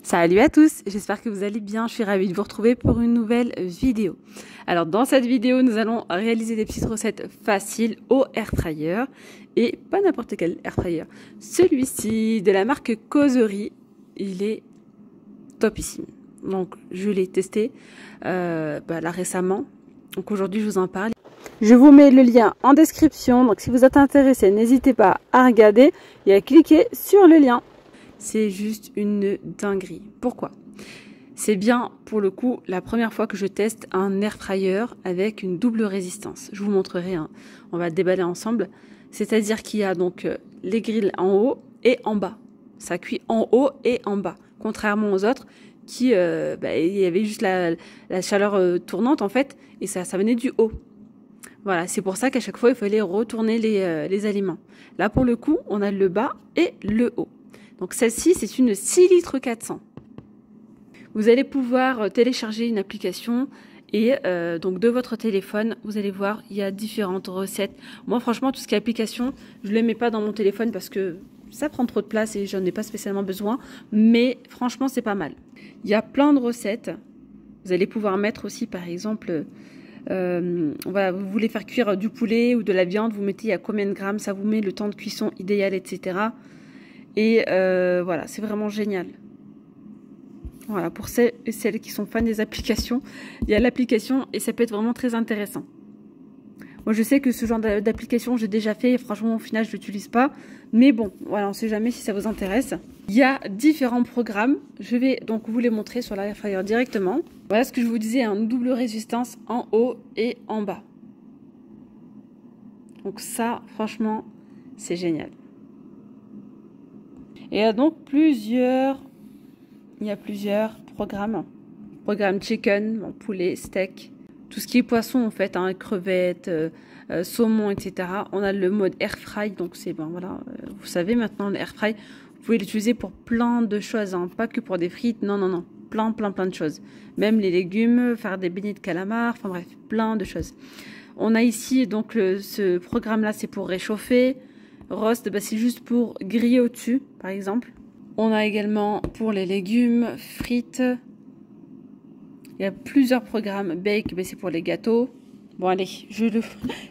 Salut à tous, j'espère que vous allez bien, je suis ravie de vous retrouver pour une nouvelle vidéo. Alors dans cette vidéo, nous allons réaliser des petites recettes faciles au air fryer et pas n'importe quel air fryer. Celui-ci de la marque Causerie, il est topissime. Donc je l'ai testé là récemment, donc aujourd'hui je vous en parle. Je vous mets le lien en description, donc si vous êtes intéressé, n'hésitez pas à regarder et à cliquer sur le lien. C'est juste une dinguerie. Pourquoi? C'est bien, pour le coup, la première fois que je teste un air fryer avec une double résistance. Je vous montrerai, hein. On va déballer ensemble. C'est-à-dire qu'il y a donc les grilles en haut et en bas. Ça cuit en haut et en bas. Contrairement aux autres, qui, il y avait juste la chaleur tournante en fait, et ça venait du haut. Voilà, c'est pour ça qu'à chaque fois, il fallait retourner les aliments. Là, pour le coup, on a le bas et le haut. Donc celle-ci, c'est une 6 litres 400. Vous allez pouvoir télécharger une application et donc de votre téléphone, vous allez voir, il y a différentes recettes. Moi, franchement, tout ce qui est application, je ne les mets pas dans mon téléphone parce que ça prend trop de place et j'en ai pas spécialement besoin. Mais franchement, c'est pas mal. Il y a plein de recettes. Vous allez pouvoir mettre aussi, par exemple, voilà, vous voulez faire cuire du poulet ou de la viande, vous mettez à combien de grammes, ça vous met le temps de cuisson idéal, etc. Et voilà, c'est vraiment génial. Voilà, pour celles et celles qui sont fans des applications, il y a l'application et ça peut être vraiment très intéressant. Moi, je sais que ce genre d'application, j'ai déjà fait et franchement, au final, je ne l'utilise pas. Mais bon, voilà, on ne sait jamais si ça vous intéresse. Il y a différents programmes. Je vais donc vous les montrer sur l'air fryer directement. Voilà ce que je vous disais, une double résistance en haut et en bas. Donc ça, franchement, c'est génial. Et il y a donc plusieurs programmes. Programme chicken, poulet, steak, tout ce qui est poisson en fait, hein, crevettes, saumon, etc. On a le mode air fry, donc c'est bon, voilà, vous savez maintenant l'air fry, vous pouvez l'utiliser pour plein de choses, hein, pas que pour des frites, non, plein de choses. Même les légumes, faire des beignets de calamar, enfin bref, plein de choses. On a ici donc ce programme-là, c'est pour réchauffer. Roast, c'est juste pour griller au-dessus, par exemple. On a également pour les légumes, frites. Il y a plusieurs programmes. Bake, c'est pour les gâteaux. Bon, allez,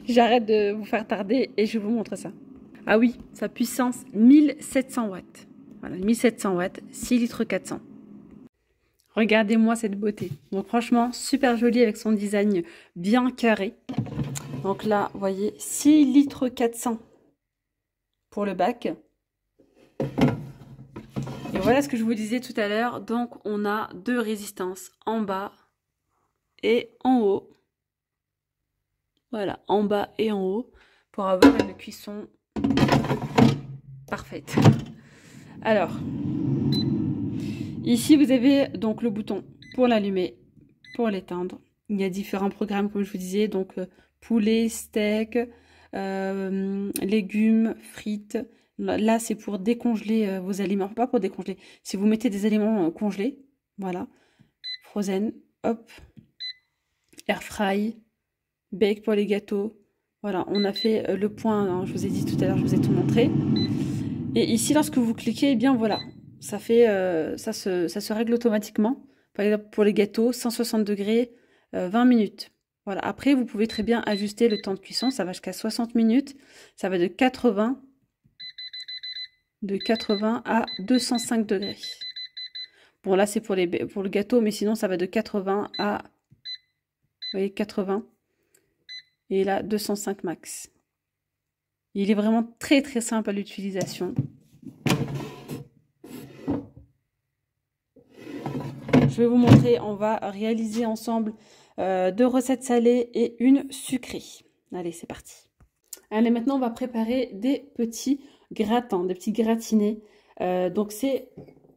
j'arrête de vous faire tarder et je vous montre ça. Ah oui, sa puissance, 1700 watts. Voilà, 1700 watts, 6 litres 400. Regardez-moi cette beauté. Donc franchement, super joli avec son design bien carré. Donc là, vous voyez, 6 litres 400. Pour le bac. Et voilà ce que je vous disais tout à l'heure. Donc on a deux résistances en bas et en haut. Voilà, en bas et en haut pour avoir une cuisson parfaite. Alors, ici vous avez donc le bouton pour l'allumer, pour l'éteindre. Il y a différents programmes comme je vous disais, donc poulet, steak, légumes, frites. Là, c'est pour décongeler vos aliments. Pas pour décongeler. Si vous mettez des aliments congelés, voilà. Frozen, hop. Air fry. Bake pour les gâteaux. Voilà, on a fait le point. Hein, je vous ai dit tout à l'heure, je vous ai tout montré. Et ici, lorsque vous cliquez, eh bien voilà. Ça fait, ça se règle automatiquement. Par exemple, pour les gâteaux, 160 degrés, 20 minutes. Voilà. Après, vous pouvez très bien ajuster le temps de cuisson. Ça va jusqu'à 60 minutes. Ça va de 80 à 205 degrés. Bon, là, c'est pour le gâteau, mais sinon, ça va de 80 à... Vous voyez, 80. Et là, 205 max. Il est vraiment très, très simple à l'utilisation. Je vais vous montrer, on va réaliser ensemble 2 recettes salées et une sucrée. Allez, c'est parti. Allez, maintenant, on va préparer des petits gratins, des petits gratinés. Donc, ces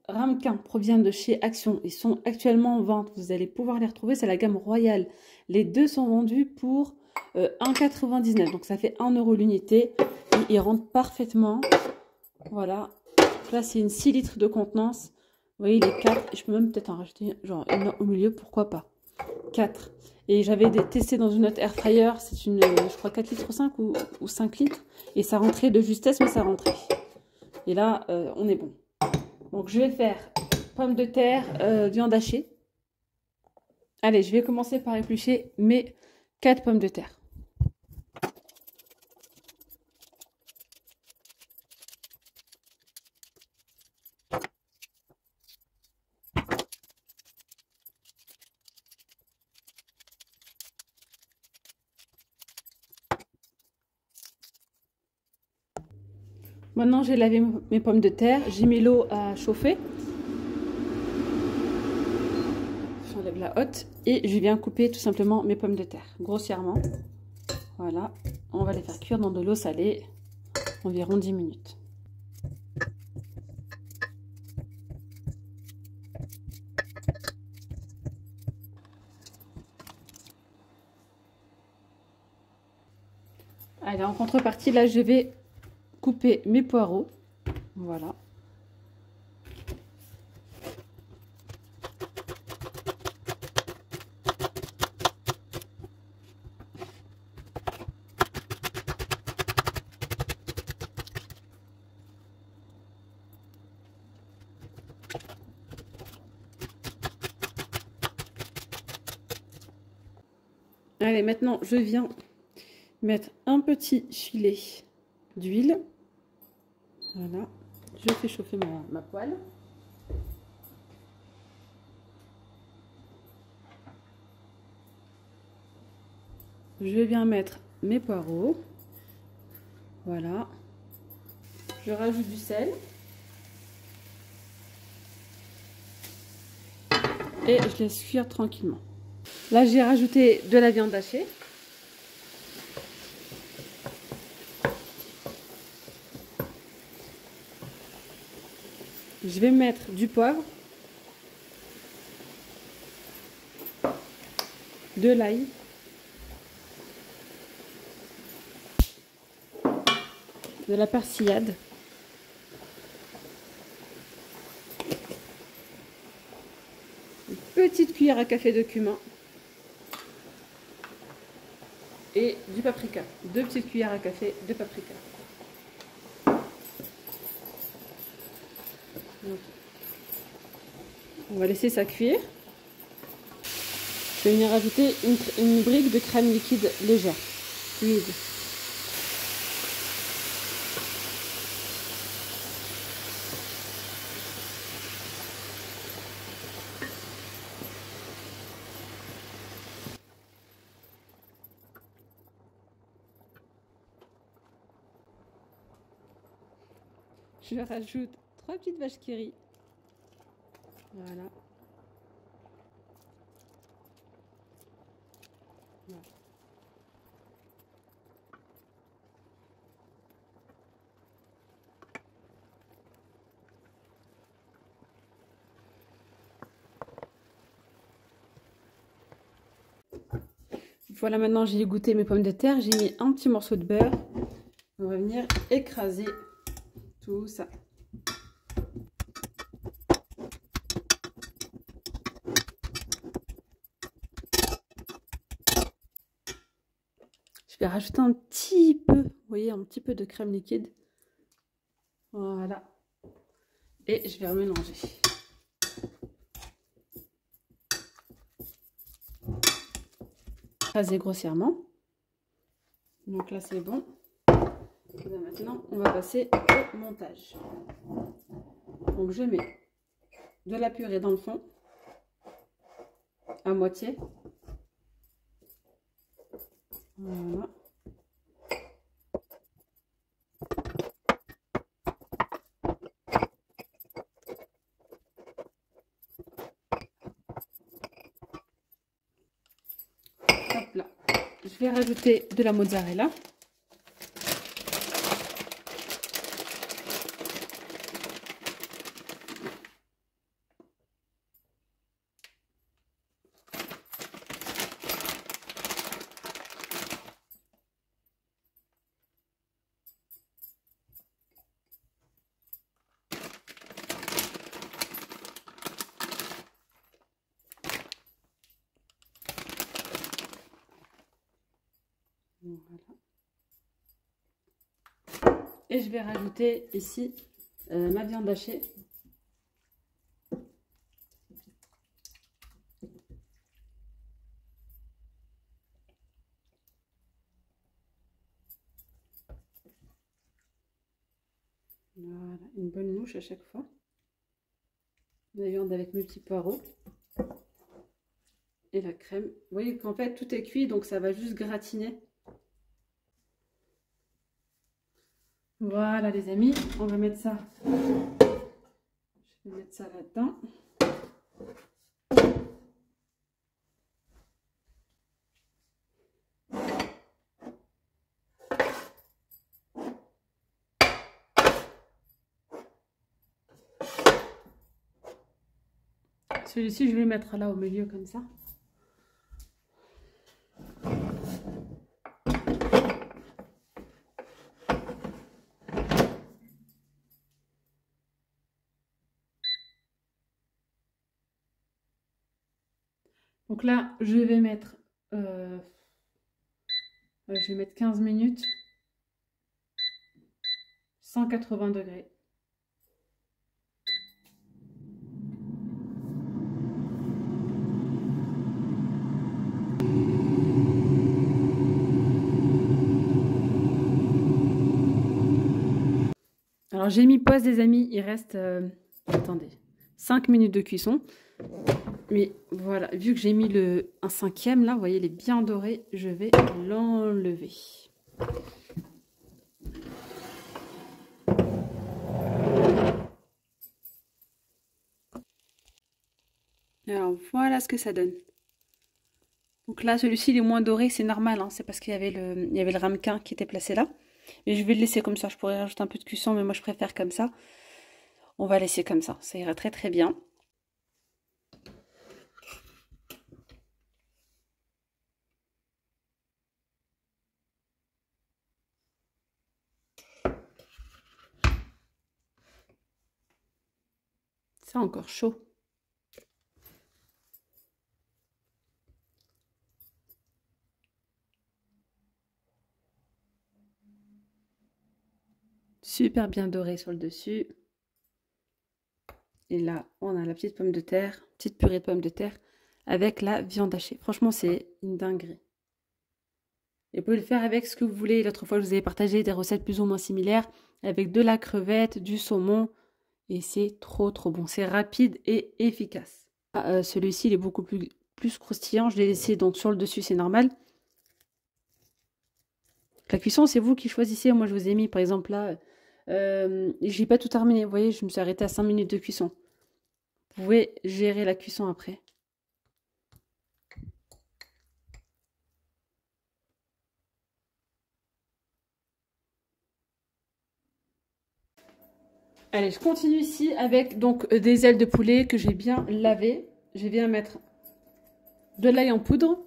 ramequins proviennent de chez Action. Ils sont actuellement en vente. Vous allez pouvoir les retrouver. C'est la gamme royale. Les deux sont vendus pour 1,99 €. Donc, ça fait 1 € l'unité. Et ils rentrent parfaitement. Voilà. Donc là, c'est une 6 litres de contenance. Vous voyez, les 4. Je peux même peut-être en rajouter genre une au milieu. Pourquoi pas. 4. Et j'avais testé dans une autre air fryer. C'est une, je crois, 4 litres 5 ou 5 litres. Et ça rentrait de justesse, mais ça rentrait. Et là, on est bon. Donc, je vais faire pommes de terre, viande hachée. Allez, je vais commencer par éplucher mes 4 pommes de terre. Maintenant, j'ai lavé mes pommes de terre. J'ai mis l'eau à chauffer. J'enlève la hotte et je viens couper tout simplement mes pommes de terre grossièrement. Voilà, on va les faire cuire dans de l'eau salée environ 10 minutes. Allez, en contrepartie, là, je vais couper mes poireaux. Voilà. Allez, maintenant, je viens mettre un petit filet d'huile. Voilà, je fais chauffer ma poêle. Je vais bien mettre mes poireaux. Voilà. Je rajoute du sel. Et je laisse cuire tranquillement. Là, j'ai rajouté de la viande hachée. Je vais mettre du poivre, de l'ail, de la persillade, une petite cuillère à café de cumin et du paprika. 2 petites cuillères à café de paprika. On va laisser ça cuire. Je vais venir ajouter une brique de crème liquide légère, fluide. Je rajoute 3 petites vaches qui rient. Voilà. Voilà. Voilà, maintenant j'ai goûté mes pommes de terre. J'ai mis un petit morceau de beurre. On va venir écraser tout ça. Je vais rajouter un petit peu, vous voyez, un petit peu de crème liquide. Voilà. Et je vais remélanger. Écraser grossièrement. Donc là, c'est bon. Et bien maintenant, on va passer au montage. Donc je mets de la purée dans le fond, à moitié. Voilà. Hop là. Je vais rajouter de la mozzarella. Voilà. Et je vais rajouter ici ma viande hachée. une bonne mouche à chaque fois. La viande avec mes petits poireaux. Et la crème. Vous voyez qu'en fait tout est cuit, donc ça va juste gratiner. Voilà les amis, on va mettre ça. Je vais mettre ça là-dedans. Celui-ci, je vais le mettre là au milieu comme ça. Donc là, je vais mettre 15 minutes, 180 degrés. Alors j'ai mis pause les amis, il reste, attendez, 5 minutes de cuisson. Mais voilà, vu que j'ai mis un cinquième là, vous voyez, il est bien doré, je vais l'enlever. Alors voilà ce que ça donne. Donc là, celui-ci il est moins doré, c'est normal, hein, c'est parce qu'il y avait le ramequin qui était placé là. Mais je vais le laisser comme ça, je pourrais rajouter un peu de cuisson, mais moi je préfère comme ça. On va laisser comme ça ira très très bien. C'est encore chaud. Super bien doré sur le dessus. Et là, on a la petite pomme de terre, petite purée de pommes de terre avec la viande hachée. Franchement, c'est une dinguerie. Et vous pouvez le faire avec ce que vous voulez. L'autre fois, je vous avais partagé des recettes plus ou moins similaires avec de la crevette, du saumon. Et c'est trop trop bon. C'est rapide et efficace. Celui-ci, il est beaucoup plus croustillant. Je l'ai laissé donc sur le dessus, c'est normal. La cuisson, c'est vous qui choisissez. Moi, je vous ai mis, par exemple, là, j'ai pas tout terminé. Vous voyez, je me suis arrêtée à 5 minutes de cuisson. Vous pouvez gérer la cuisson après. Allez, je continue ici avec donc des ailes de poulet que j'ai bien lavées. Je viens mettre de l'ail en poudre.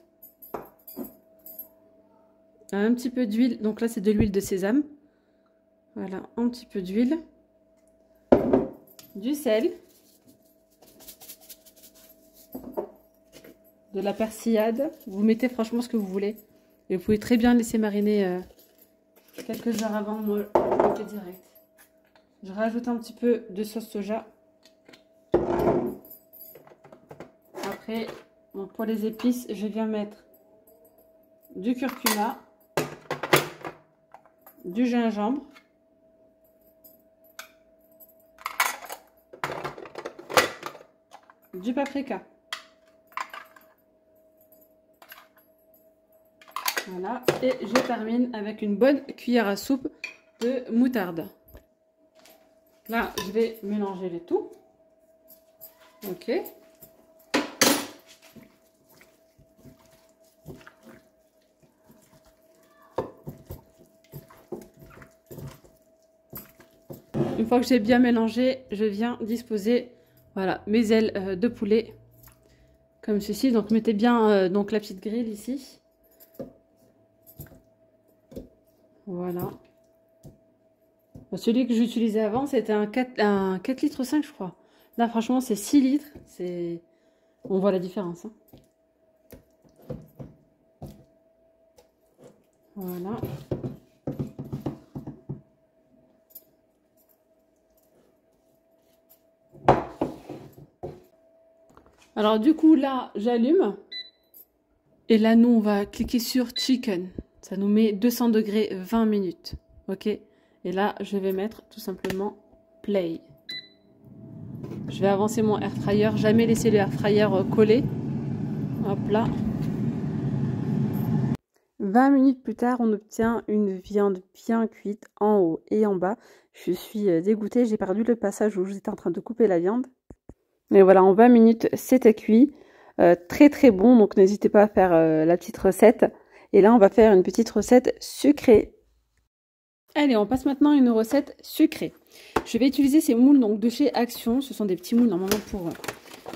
Un petit peu d'huile. Donc là, c'est de l'huile de sésame. Voilà, un petit peu d'huile. Du sel. De la persillade. Vous mettez franchement ce que vous voulez. Et vous pouvez très bien laisser mariner quelques heures avant. Moi, je fais direct. Je rajoute un petit peu de sauce soja. Après, donc pour les épices, je viens mettre du curcuma, du gingembre, du paprika. Voilà, et je termine avec une bonne cuillère à soupe de moutarde. Là, je vais mélanger le tout. Ok. Une fois que j'ai bien mélangé, je viens disposer voilà, mes ailes de poulet comme ceci. Donc mettez bien donc la petite grille ici. Voilà. Celui que j'utilisais avant, c'était un 4 litres 5, je crois. Là, franchement, c'est 6 litres. On voit la différence. Hein. Voilà. Alors, du coup, là, j'allume. Et là, nous, on va cliquer sur Chicken. Ça nous met 200 degrés 20 minutes. OK? Et là, je vais mettre tout simplement play. Je vais avancer mon air fryer, jamais laisser le air fryer collé. Hop là. 20 minutes plus tard, on obtient une viande bien cuite en haut et en bas. Je suis dégoûtée, j'ai perdu le passage où j'étais en train de couper la viande. Mais voilà, en 20 minutes, c'était cuit. Très très bon, donc n'hésitez pas à faire la petite recette. Et là, on va faire une petite recette sucrée. Allez, on passe maintenant à une recette sucrée. Je vais utiliser ces moules donc, de chez Action. Ce sont des petits moules normalement pour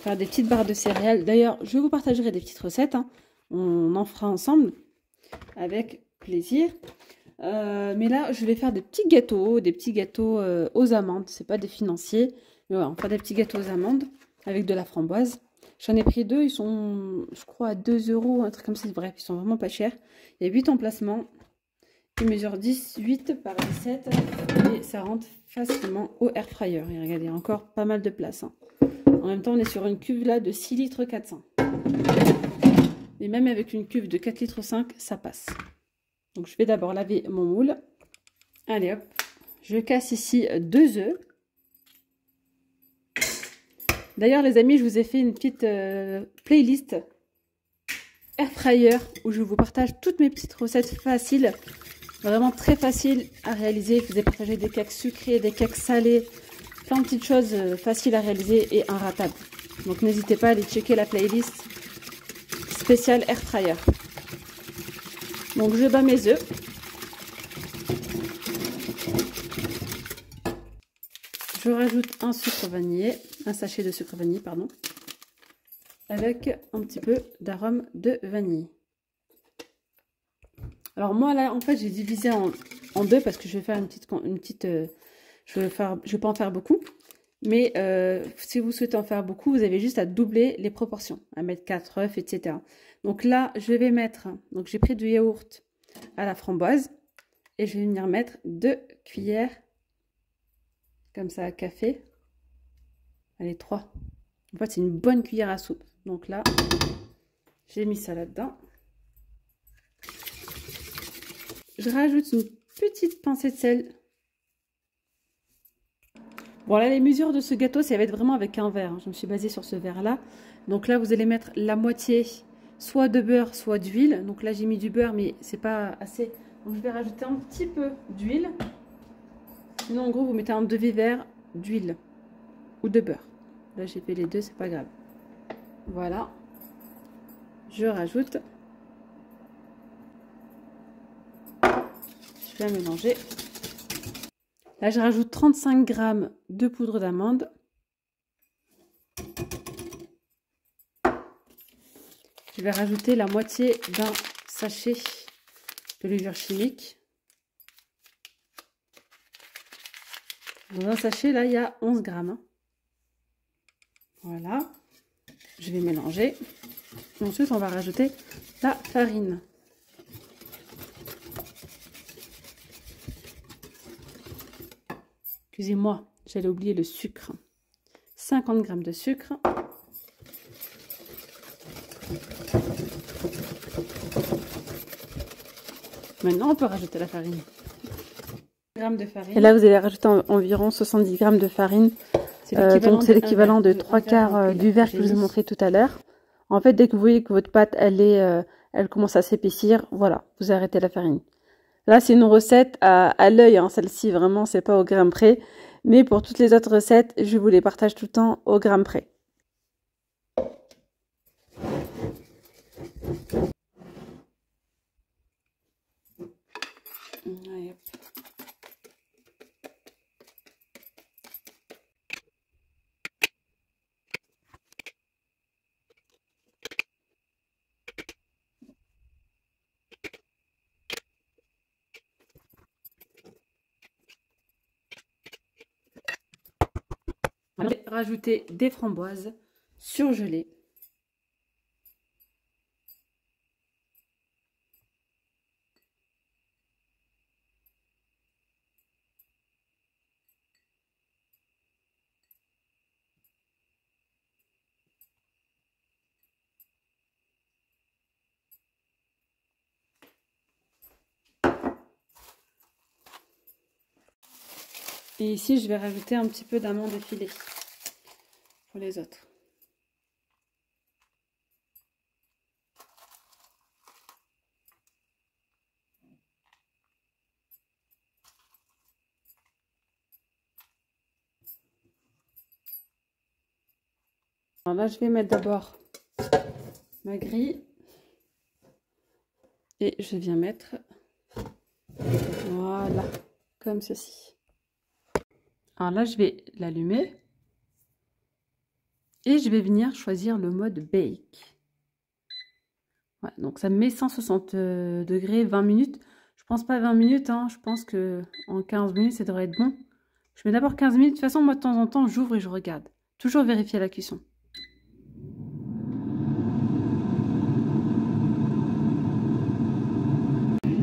faire des petites barres de céréales. D'ailleurs, je vous partagerai des petites recettes. Hein. On en fera ensemble avec plaisir. Mais là, je vais faire des petits gâteaux aux amandes. C'est pas des financiers. Mais voilà, on va faire des petits gâteaux aux amandes avec de la framboise. J'en ai pris 2. Ils sont, je crois, à 2 €, un truc comme ça. Bref, ils sont vraiment pas chers. Il y a 8 emplacements. Il mesure 18 par 17 et ça rentre facilement au air fryer. Et regardez, il y a encore pas mal de place. Hein. En même temps, on est sur une cuve là de 6 litres 400. Mais même avec une cuve de 4 litres 5, ça passe. Donc je vais d'abord laver mon moule. Allez hop, je casse ici 2 œufs. D'ailleurs les amis, je vous ai fait une petite playlist air fryer où je vous partage toutes mes petites recettes faciles. Vraiment très facile à réaliser. Je vous ai partagé des cakes sucrés, des cakes salés, plein de petites choses faciles à réaliser et inratables. Donc n'hésitez pas à aller checker la playlist spéciale air fryer. Donc je bats mes œufs. Je rajoute un sucre vanillé, un sachet de sucre vanillé, pardon, avec un petit peu d'arôme de vanille. Alors moi là en fait j'ai divisé en deux parce que je vais faire je vais pas en faire beaucoup, mais si vous souhaitez en faire beaucoup, vous avez juste à doubler les proportions, à mettre 4 œufs, etc. Donc là je vais mettre, donc j'ai pris du yaourt à la framboise et je vais venir mettre 2 cuillères comme ça à café, allez 3. En fait c'est une bonne cuillère à soupe. Donc là j'ai mis ça là-dedans. Je rajoute une petite pincée de sel. Bon là les mesures de ce gâteau, ça va être vraiment avec un verre. Hein. Je me suis basée sur ce verre-là. Donc là vous allez mettre la moitié soit de beurre, soit d'huile. Donc là j'ai mis du beurre mais c'est pas assez. Donc je vais rajouter un petit peu d'huile. Sinon en gros vous mettez un demi-verre d'huile ou de beurre. Là j'ai fait les deux, c'est pas grave. Voilà. Je rajoute. Je vais mélanger. Là, je rajoute 35 g de poudre d'amande. Je vais rajouter la moitié d'un sachet de levure chimique. Dans un sachet, là, il y a 11 g. Voilà. Je vais mélanger. Ensuite, on va rajouter la farine. Excusez-moi, j'allais oublier le sucre. 50 g de sucre. Maintenant, on peut rajouter la farine. De farine. Et là, vous allez rajouter environ 70 g de farine. Donc, c'est l'équivalent de 3 quarts du verre que je vous ai montré tout à l'heure. En fait, dès que vous voyez que votre pâte, elle commence à s'épaissir, voilà, vous arrêtez la farine. Là, c'est une recette à l'œil, hein, celle-ci, vraiment, c'est pas au gramme près. Mais pour toutes les autres recettes, je vous les partage tout le temps au gramme près. Allez, rajouter des framboises surgelées. Et ici, je vais rajouter un petit peu d'amandes effilées pour les autres. Alors là, je vais mettre d'abord ma grille. Et je viens mettre, voilà, comme ceci. Alors là, je vais l'allumer. Et je vais venir choisir le mode Bake. Ouais, donc ça me met 160 degrés, 20 minutes. Je pense pas 20 minutes, hein, je pense que en 15 minutes, ça devrait être bon. Je mets d'abord 15 minutes. De toute façon, moi, de temps en temps, j'ouvre et je regarde. Toujours vérifier la cuisson.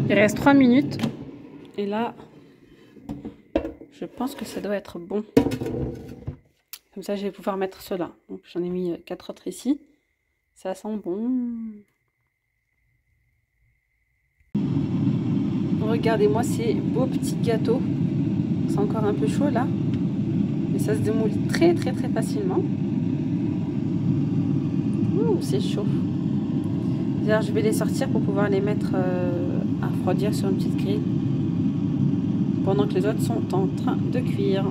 Il reste 3 minutes. Et là, je pense que ça doit être bon. Comme ça, je vais pouvoir mettre cela. Donc, j'en ai mis 4 autres ici. Ça sent bon. Regardez-moi ces beaux petits gâteaux. C'est encore un peu chaud là. Mais ça se démoule très facilement. Ouh, c'est chaud. D'ailleurs, je vais les sortir pour pouvoir les mettre à refroidir sur une petite grille. Pendant que les autres sont en train de cuire.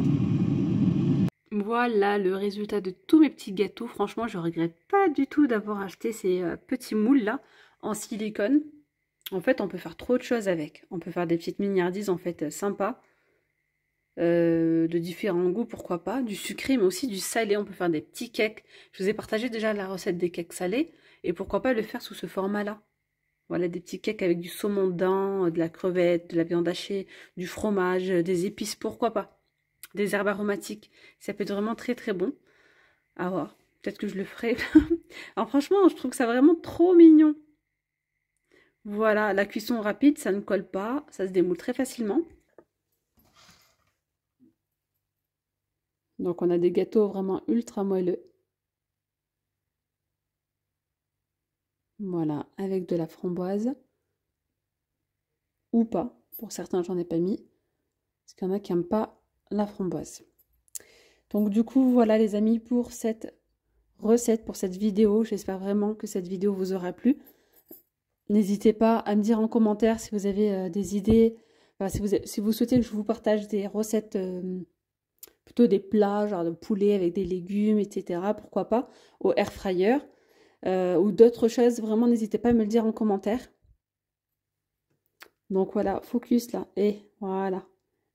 Voilà le résultat de tous mes petits gâteaux. Franchement, je ne regrette pas du tout d'avoir acheté ces petits moules là en silicone. En fait, on peut faire trop de choses avec. On peut faire des petites mignardises en fait sympas. De différents goûts, pourquoi pas. Du sucré, mais aussi du salé. On peut faire des petits cakes. Je vous ai partagé déjà la recette des cakes salés. Et pourquoi pas le faire sous ce format-là. Voilà, des petits cakes avec du saumon dedans, de la crevette, de la viande hachée, du fromage, des épices, pourquoi pas. Des herbes aromatiques. Ça peut être vraiment très bon. À voir. Peut-être que je le ferai. Alors franchement, je trouve que ça vraiment trop mignon. Voilà, la cuisson rapide, ça ne colle pas. Ça se démoule très facilement. Donc on a des gâteaux vraiment ultra moelleux. Voilà, avec de la framboise. Ou pas. Pour certains, j'en ai pas mis. Parce qu'il y en a qui n'aiment pas la framboise. Donc du coup, voilà les amis pour cette recette, pour cette vidéo. J'espère vraiment que cette vidéo vous aura plu. N'hésitez pas à me dire en commentaire si vous avez des idées. Enfin, si vous souhaitez que je vous partage des recettes, plutôt des plats, genre de poulet avec des légumes, etc. Pourquoi pas, au air fryer. Ou d'autres choses, vraiment n'hésitez pas à me le dire en commentaire. Donc voilà, focus là, et voilà,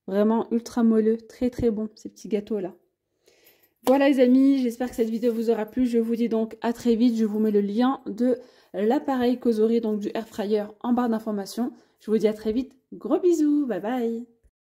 vraiment ultra moelleux, très bon ces petits gâteaux là. Voilà les amis, j'espère que cette vidéo vous aura plu, je vous dis donc à très vite, je vous mets le lien de l'appareil Cosori, donc du air fryer en barre d'informations. Je vous dis à très vite, gros bisous, bye bye.